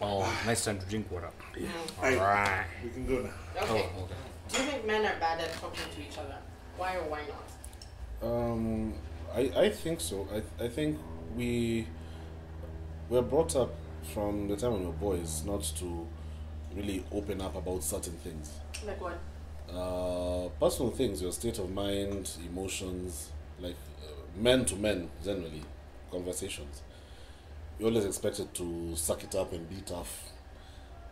Oh, nice time to drink water. Yeah. Alright. We can go now. Okay. Oh, okay. Do you think men are bad at talking to each other? Why or why not? I think so. I think we're brought up from the time when we were boys not to really open up about certain things. Like what? Personal things, your state of mind, emotions, like men to men generally, conversations. You're always expected to suck it up and be tough.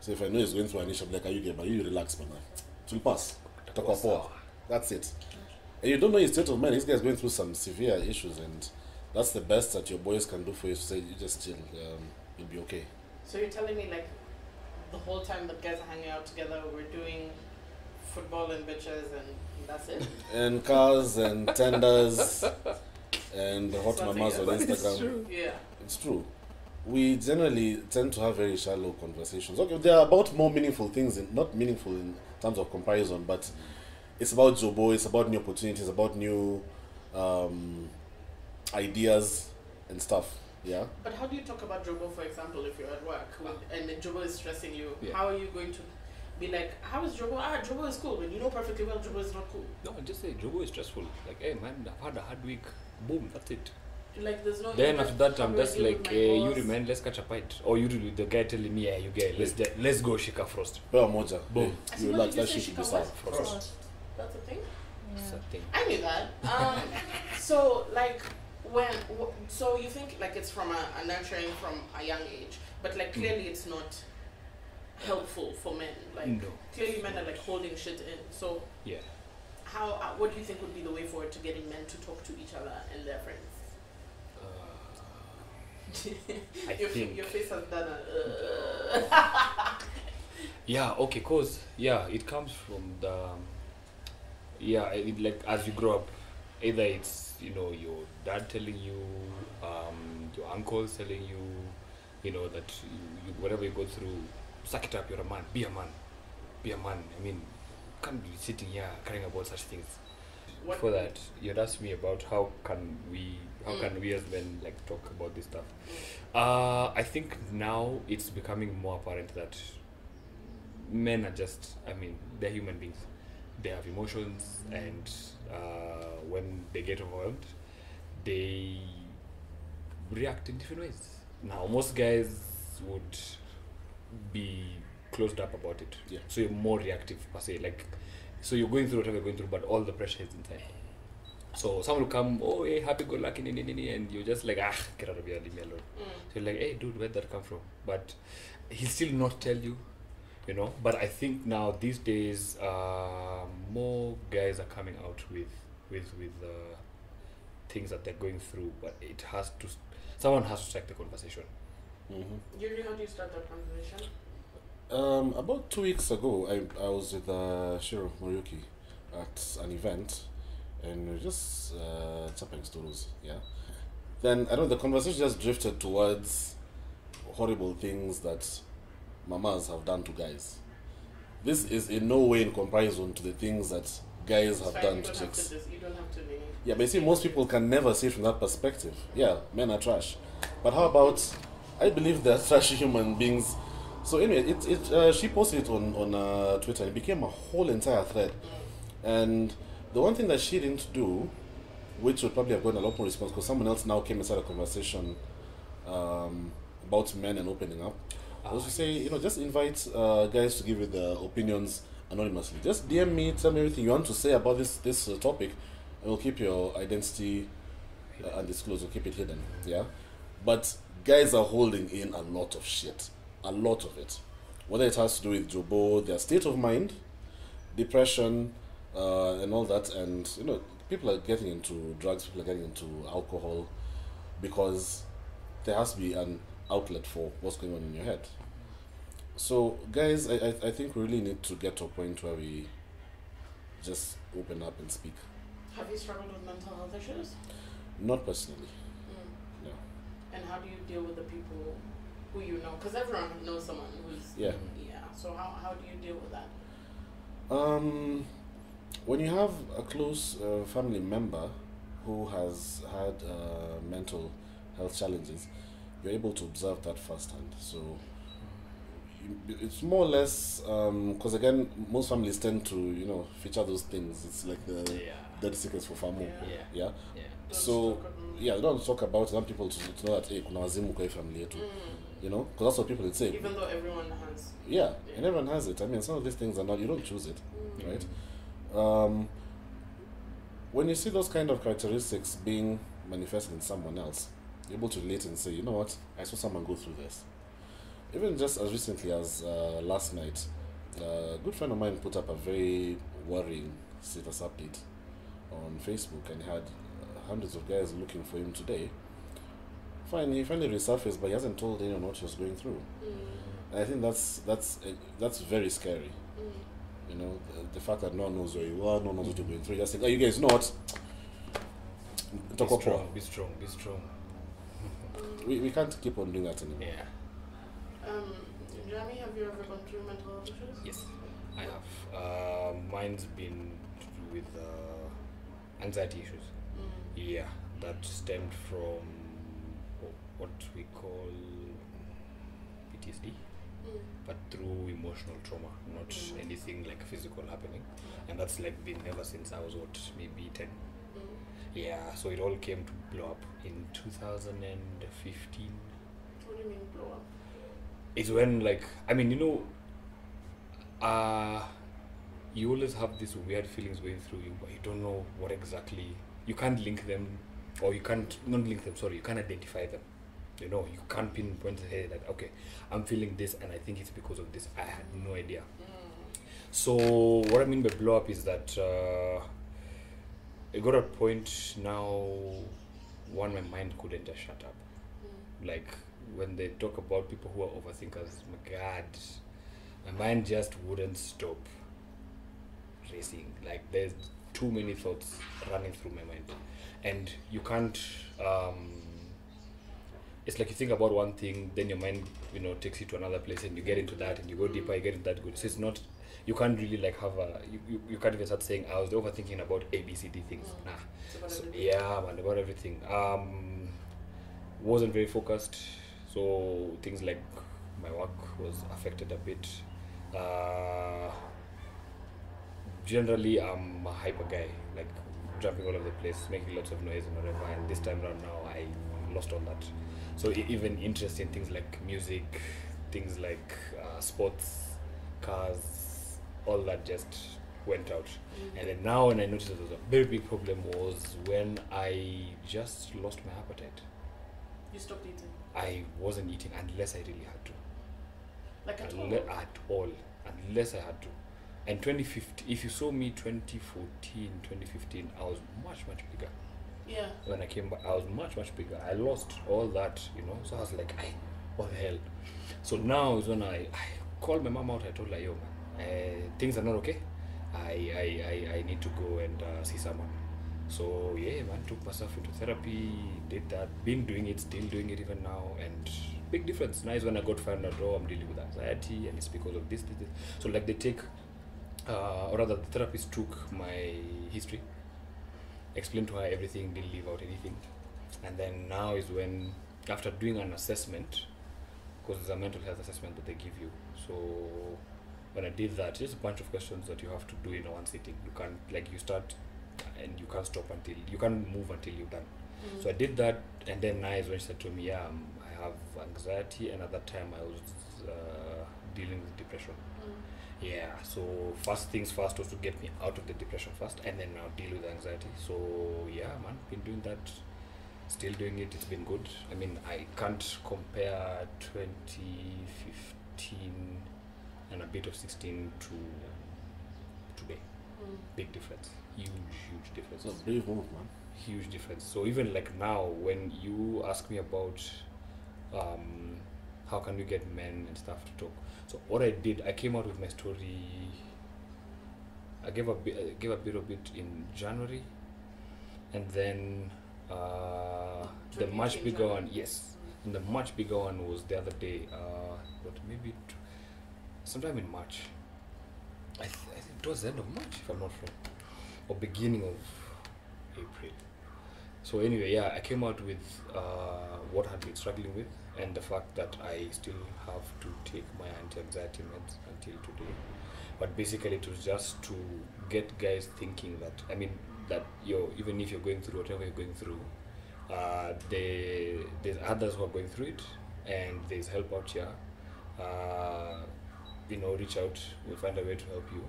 So if I know he's going through an issue, I'm like, are you good? But you relax, man. It will pass. Talk about. That's it. And you don't know his state of mind. This guy's going through some severe issues, and that's the best that your boys can do for you. To say you just chill, you'll be okay. So you're telling me like the whole time the guys are hanging out together, we're doing football and bitches and that's it? And cars and tenders and hot Something mamas on else. Instagram. It's true. Yeah. It's true. We generally tend to have very shallow conversations. Okay, they're about more meaningful things, not meaningful in terms of comparison, but it's about Jobo, it's about new opportunities, about new ideas and stuff. Yeah. But how do you talk about Jobo, for example, if you're at work and Jobo is stressing you? Yeah. How are you going to be like, how is Jobo? Jobo is cool, but you know perfectly well Jobo is not cool. No, just say Jobo is stressful. Like, hey man, I've had a hard week. Boom, that's it. Like there's no. Then after that, I'm just deal like, with my hey, boss. Yuri man, let's catch a pint. Or Yuri, the guy telling me, yeah, you guy, let's go Shika Frost. Well, Moja. Boom. I Hey, see, you what relax, did you that say, shit should be Chica served. what? Frost. That's a thing. That's the thing. I knew that. So like so you think like it's from a nurturing from a young age, but like clearly it's not helpful for men. Like No. clearly men are like holding shit in. So Yeah. how what do you think would be the way forward to getting men to talk to each other and their friends? I think. Your face has done Yeah, okay, cause yeah, it comes from the like as you grow up, either it's your dad telling you, your uncles telling you, that you whatever you go through, suck it up, you're a man, be a man, be a man. I mean, you can't be sitting here caring about such things. What? For that, you'd asked me about how can we as men like talk about this stuff. I think now it's becoming more apparent that men are just, they're human beings. They have emotions, and when they get overwhelmed, they react in different ways. Now, most guys would be closed up about it. Yeah. So you're more reactive per se. Like, so you're going through whatever you're going through, but all the pressure is inside. So someone will come, oh, hey, happy go lucky, and you're just like, get out of here, leave me alone. So you're like, hey, dude, where'd that come from? But he'll still not tell you, But I think now these days, more guys are coming out with things that they're going through, but someone has to strike the conversation. Mm-hmm. Usually, how do you start that conversation? About 2 weeks ago, I was with Shiro Moriyuki at an event, and we were just chopping stories, yeah. Then, the conversation just drifted towards horrible things that mamas have done to guys. This is in no way in comparison to the things that guys have done to chicks. You don't have to be... Yeah, but you see, most people can never see it from that perspective. Yeah, men are trash. But how about, I believe they're trashy human beings. So anyway, she posted it on Twitter. It became a whole entire thread. And the one thing that she didn't do, which would probably have gotten a lot more response, because someone else now came and started a conversation about men and opening up, was to say, just invite guys to give you their opinions anonymously. Just DM me, tell me everything you want to say about this topic, and we'll keep your identity undisclosed. We'll keep it hidden. Yeah, but guys are holding in a lot of shit, a lot of it. Whether it has to do with Jobo, their state of mind, depression, and all that, and people are getting into drugs, people are getting into alcohol, because there has to be an outlet for what's going on in your head. So guys, I think we really need to get to a point where we just open up and speak. Have you struggled with mental health issues? Not personally. No. And how do you deal with the people who you know? Because everyone knows someone who's... Yeah. So how do you deal with that? When you have a close family member who has had mental health challenges, you're able to observe that firsthand. So it's more or less because again most families tend to feature those things. It's like the dead secrets for famu. Yeah. So they don't talk about it. Want people to know that kuna wazimu kwa hii family yetu. Because that's what people would say. Even though everyone has. Yeah, and everyone has it. I mean, some of these things are not. You don't choose it, right? When you see those kind of characteristics being manifested in someone else, you're able to relate and say, you know what, I saw someone go through this. Even just as recently as last night, a good friend of mine put up a very worrying status update on Facebook, and he had hundreds of guys looking for him today. He finally resurfaced, but he hasn't told anyone what he was going through. And I think that's very scary. The fact that no one knows where you are, no one knows what you're going through. Just think, you guys know what? Be strong. We can't keep on doing that anymore. Yeah. Jeremy, have you ever gone through mental health issues? Yes, I have. Mine's been with anxiety issues. Yeah, that stemmed from what we call PTSD, but through emotional trauma, not anything like physical happening. And that's like been ever since I was maybe 10. Yeah, so it all came to blow up in 2015. What do you mean blow up? It's when you always have these weird feelings going through you, but you don't know what exactly. You can't link them, or you can't identify them. You can't pinpoint and say that, okay, I'm feeling this and I think it's because of this. I had no idea. So what I mean by blow up is that it got a point now when my mind couldn't just shut up. Like when they talk about people who are overthinkers, my God, my mind just wouldn't stop racing. Like there's too many thoughts running through my mind, and you can't it's like you think about one thing, then your mind takes you to another place, and you get into that, and you go deeper, you get into that good. So it's not, you can't really like have you can't even start saying I was overthinking about ABCD things. So, yeah, man, about everything. Wasn't very focused, so things like my work was affected a bit. Generally I'm a hyper guy, like jumping all over the place, making lots of noise and whatever, and this time around now I lost all that. So even interest in things like music, things like sports, cars, all that just went out. And then now when I noticed there was a very big problem was when I just lost my appetite. You stopped eating? I wasn't eating unless I really had to. Like at all? At all, unless I had to. And 2015, if you saw me 2014, 2015, I was much bigger. Yeah. When I came back, I was much bigger. I lost all that, so I was like, what the hell? So now is when I called my mom out. I told her, yo, man, things are not okay. I need to go and see someone. So yeah, man, took myself into therapy, did that, been doing it, still doing it even now, and big difference. Now is when I got found out, I'm dealing with anxiety, and it's because of this. So like they take, or rather the therapist took my history, explained to her everything, didn't leave out anything. And then now is when, after doing an assessment, because it's a mental health assessment that they give you. So when I did that, it's a bunch of questions that you have to do in one sitting. You can't, you start and you can't stop until, you can't move until you're done. So I did that, and then now is when she said to me, I have anxiety, and at that time I was dealing with depression. Yeah, so first things first was to get me out of the depression first, and then now deal with the anxiety. So yeah, man, been doing that, still doing it. It's been good. I mean, I can't compare 2015 and a bit of 16 to today. Big difference, huge difference. It's a brave move, man. Huge difference. So even like now, when you ask me about how can we get men and stuff to talk, so what I did, I came out with my story. I gave a bit of it in January, and then the much bigger one, yes, and the much bigger one was the other day. Sometime in March. I think it was the end of March, if I'm not wrong, or beginning of April. So anyway, yeah, I came out with what I had been struggling with, and the fact that I still have to take my anti-anxiety meds until today. But basically, it was just to get guys thinking that, I mean, that even if you're going through whatever you're going through, there's others who are going through it, and there's help out here. Reach out, we'll find a way to help you.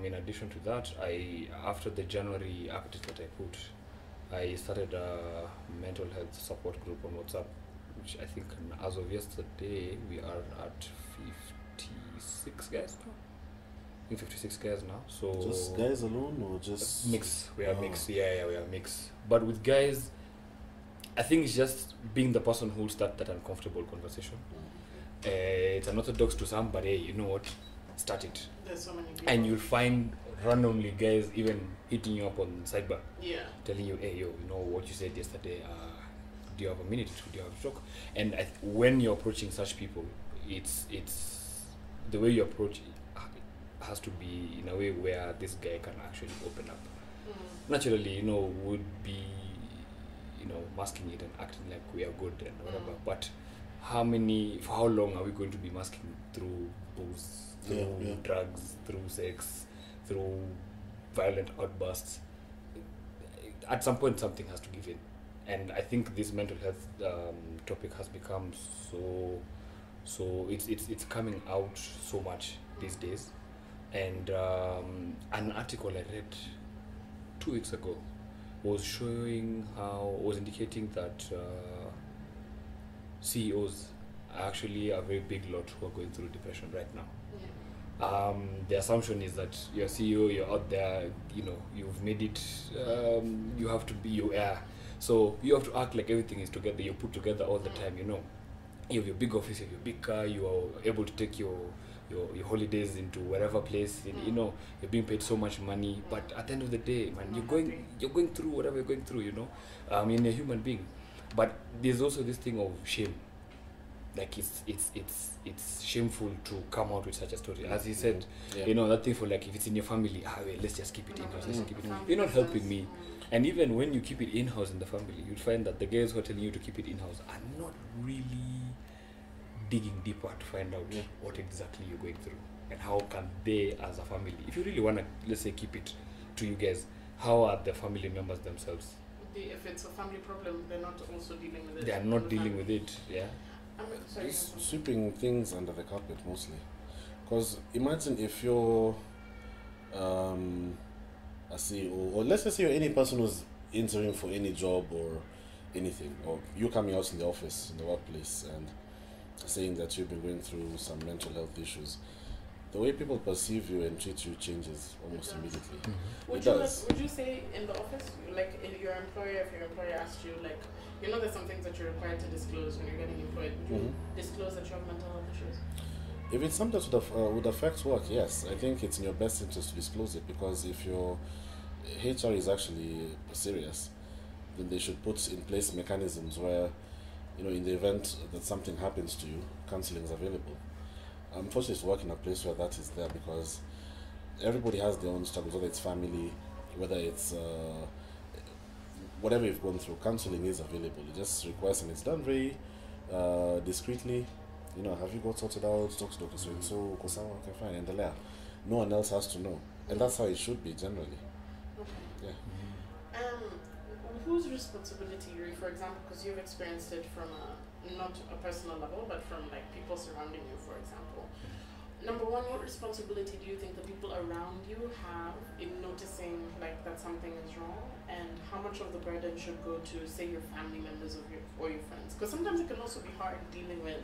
In addition to that, after the January update that I put, I started a mental health support group on WhatsApp, which I think as of yesterday we are at 56 guys now. I think 56 guys now. So just guys alone or just mix? We are mix. Yeah, we are mix. But with guys, I think it's just being the person who'll start that uncomfortable conversation. It's unorthodox to some, but hey, you know what? Start it. There's so many people. And you'll find randomly guys even hitting you up on sidebar. Yeah. Telling you, hey, you know what you said yesterday, do you have a minute? Do you have a talk? And when you're approaching such people, it's the way you approach it has to be in a way where this guy can actually open up. Naturally, would be, masking it and acting like we are good and whatever. But for how long are we going to be masking through booze, through drugs, through sex, through violent outbursts? At some point, something has to give in. And I think this mental health topic has become so it's coming out so much these days. And an article I read 2 weeks ago was indicating that CEOs are actually a very big lot who are going through depression right now. Yeah. The assumption is that you're CEO, you're out there, you've made it, you have to be your air. So you have to act like everything is together, you're put together all the time, You have your big office, you have your big car, you are able to take your holidays into wherever place, you're being paid so much money, but at the end of the day, man, you're going through whatever you're going through, you're a human being. But there's also this thing of shame. Like it's shameful to come out with such a story. As he said, that thing for like, if it's in your family, let's just keep it in-house, let's keep it in-house. You're not helping me. And even when you keep it in-house in the family, you'd find that the guys who are telling you to keep it in-house are not really digging deeper to find out what exactly you're going through. And how can they, as a family, if you really want to, let's say, keep it to you guys, how are the family members themselves? If it's a family problem, they're not also dealing with it. They are not dealing with it, yeah. It's sweeping things under the carpet mostly. Because imagine if you're a CEO, or let's just say you're any person who's interviewing for any job or anything, or you coming out in the office, in the workplace, and saying that you've been going through some mental health issues. The way people perceive you and treat you changes almost immediately. Mm-hmm. Would you say in the office, like if your employer asked you, like, there's some things that you're required to disclose when you're getting employed, would you disclose that you have mental health issues? If it's something that would affect work, yes. I think it's in your best interest to disclose it, because if your HR is actually serious, then they should put in place mechanisms where, in the event that something happens to you, counseling is available. I'm fortunate to work in a place where that is there, because everybody has their own struggles, whether it's family, whether it's whatever you've gone through. Counseling is available. You just request, and it's done very discreetly. Have you got sorted out? Talk to Dr. So, Kosawa, okay, fine, and the no one else has to know, and that's how it should be generally. Okay. Yeah. Whose responsibility, Yuri, for example, because you've experienced it from not a personal level, but from like people surrounding you, for example. Number one, what responsibility do you think the people around you have in noticing like that something is wrong, and how much of the burden should go to, say, your family members or your friends? Because sometimes it can also be hard dealing with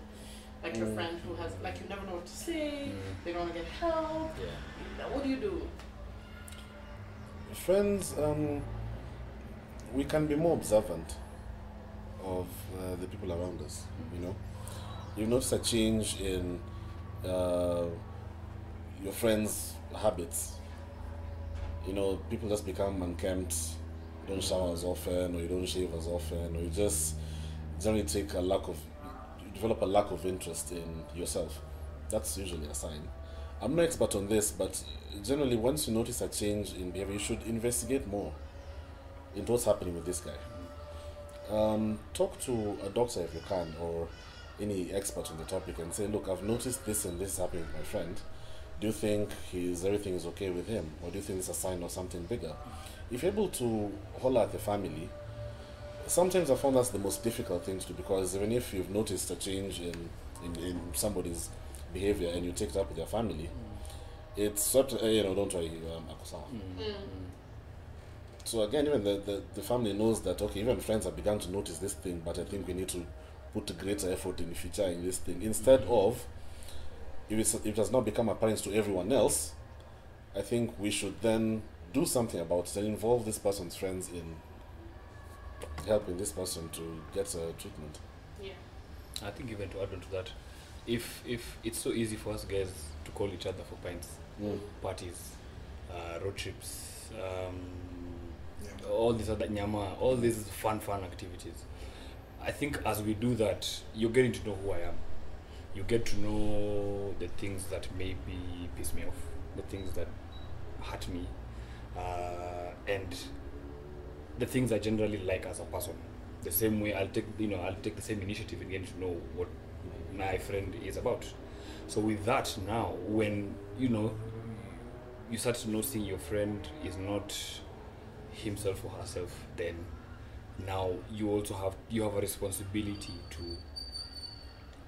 like your friend who has, like, you never know what to say, they don't want to get help. Yeah. What do you do? Friends, we can be more observant of the people around us. You notice a change in your friends' habits. People just become unkempt. You don't shower as often, or you don't shave as often, or you just generally develop a lack of interest in yourself. That's usually a sign. I'm no expert on this, but generally once you notice a change in behavior, you should investigate more into what's happening with this guy. talk to a doctor if you can, or any expert on the topic, and say, look, I've noticed this and this is happening with my friend. Do you think everything is okay with him, or do you think it's a sign of something bigger? If you're able to holler at the family, sometimes I found that's the most difficult thing to do, because even if you've noticed a change in somebody's behavior and you take it up with your family, it's sort of, don't worry, Akosawa. So again, even the family knows that, okay, even friends have begun to notice this thing, but I think we need to put a greater effort in featuring this thing. Instead of, if it has not become apparent to everyone else, I think we should then do something about it and involve this person's friends in helping this person to get treatment. Yeah. I think even to add on to that, if it's so easy for us guys to call each other for pints, parties, road trips, all these other nyama, all these fun activities, I think as we do that, you're getting to know who I am. You get to know the things that maybe piss me off, the things that hurt me, and the things I generally like as a person. The same way I'll take the same initiative in getting to know what my friend is about. So with that now, when you start noticing your friend is not himself or herself, then now you also have a responsibility to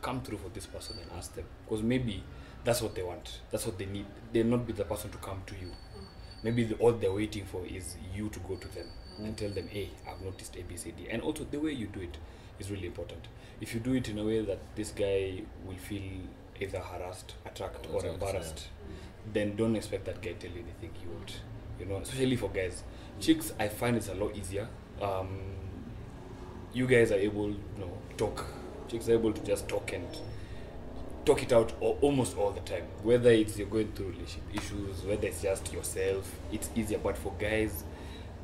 come through for this person and ask them, because maybe that's what they want, that's what they need. They'll not be the person to come to you. Maybe all they're waiting for is you to go to them and tell them, hey, I've noticed ABCD. And also the way you do it is really important. If you do it in a way that this guy will feel either harassed, attacked, or embarrassed, then don't expect that guy to tell you anything he won't. Especially for guys. Chicks, I find it's a lot easier. You guys are able, talk. Chicks are able to just talk and talk it out almost all the time. Whether it's you're going through relationship issues, whether it's just yourself, it's easier. But for guys,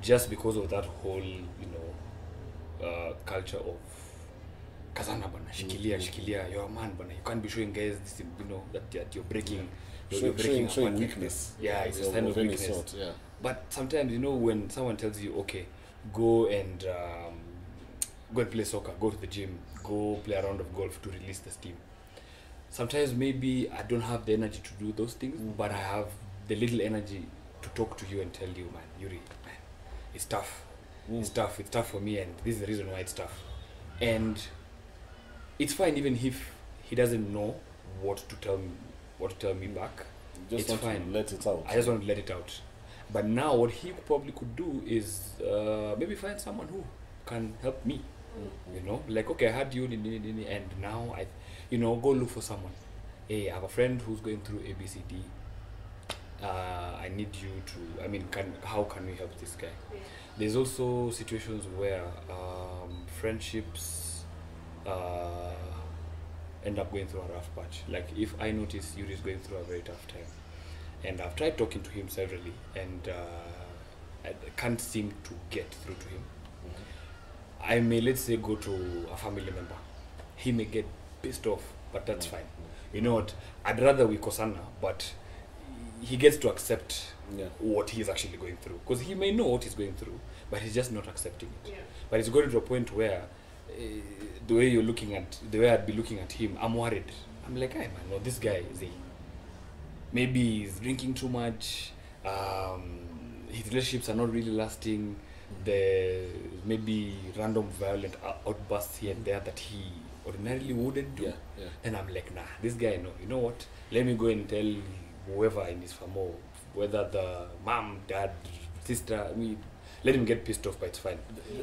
just because of that whole, culture of kazana bana, shikilia, you're a man bana, you can't be showing guys this, that you're breaking, you're breaking showing weakness. Yeah, it's a sign of weakness. Sort, yeah. But sometimes, when someone tells you, okay, go and play soccer, go to the gym, go play a round of golf to release the steam. Sometimes maybe I don't have the energy to do those things, but I have the little energy to talk to you and tell you, man, Yuri, man, it's tough. It's tough for me, and this is the reason why it's tough. And it's fine even if he doesn't know what to tell me back. Just it's fine. Let it out. I just want to let it out. But now what he probably could do is maybe find someone who can help me. Like, okay, I had you, and now go look for someone. Hey, I have a friend who's going through ABCD. I need you to, how can we help this guy? Yeah. There's also situations where friendships end up going through a rough patch. Like if I notice Yuri is going through a very tough time, and I've tried talking to him severally, and I can't seem to get through to him. I may, let's say, go to a family member. He may get pissed off, but that's fine. You know what? I'd rather we kosana, but he gets to accept what he's actually going through. Because he may know what he's going through, but he's just not accepting it. Yeah. But it's going to a point where the way I'd be looking at him, I'm worried. I'm like, hey man, no, this guy is maybe he's drinking too much. His relationships are not really lasting. The maybe random violent outbursts here and there that he ordinarily wouldn't do. And I'm like, nah, this guy, no. You know what? Let me go and tell whoever in his family, whether the mom, dad, sister, let him get pissed off, but it's fine.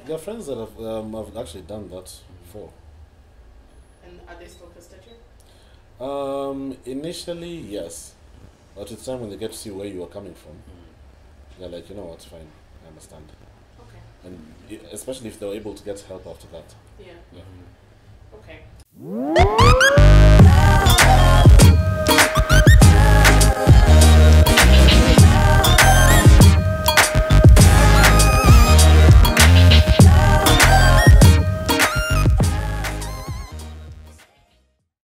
There are friends that have actually done that before. And are they still custodial? Initially, yes. But it's time when they get to see where you are coming from. They're like, you know what, fine, I understand. Okay. And especially if they're able to get help after that. Yeah. Yeah. Okay.